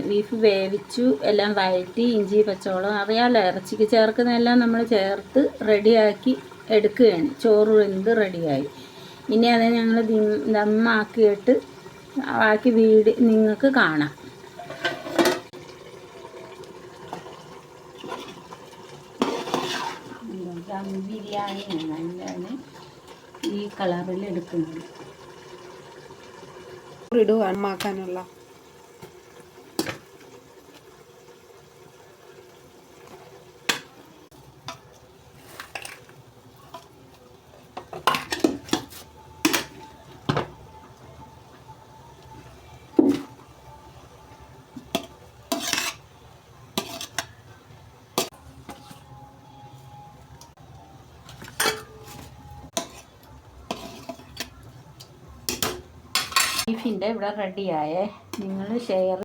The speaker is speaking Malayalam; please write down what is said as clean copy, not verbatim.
ബീഫ് വേവിച്ചു, എല്ലാം വഴറ്റി, ഇഞ്ചി പച്ചമുളക് അറിയാമല്ലോ, ഇറച്ചിക്ക് ചേർക്കുന്നതെല്ലാം നമ്മൾ ചേർത്ത് റെഡിയാക്കി എടുക്കുകയാണ്. ചോറ് വെന്ത് റെഡിയായി. ഇനി അത് ഞങ്ങൾ ദമ്മാക്കിയിട്ട് ബാക്കി നിങ്ങൾക്ക് കാണാം. ദം ബിരിയാണിയാണ് ഞാൻ ഈ കളറിൽ എടുക്കുന്നത്. അമ്മാക്കാനുള്ള ബീഫിൻ്റെ ഇവിടെ റെഡിയായേ. നിങ്ങൾ ഷെയർ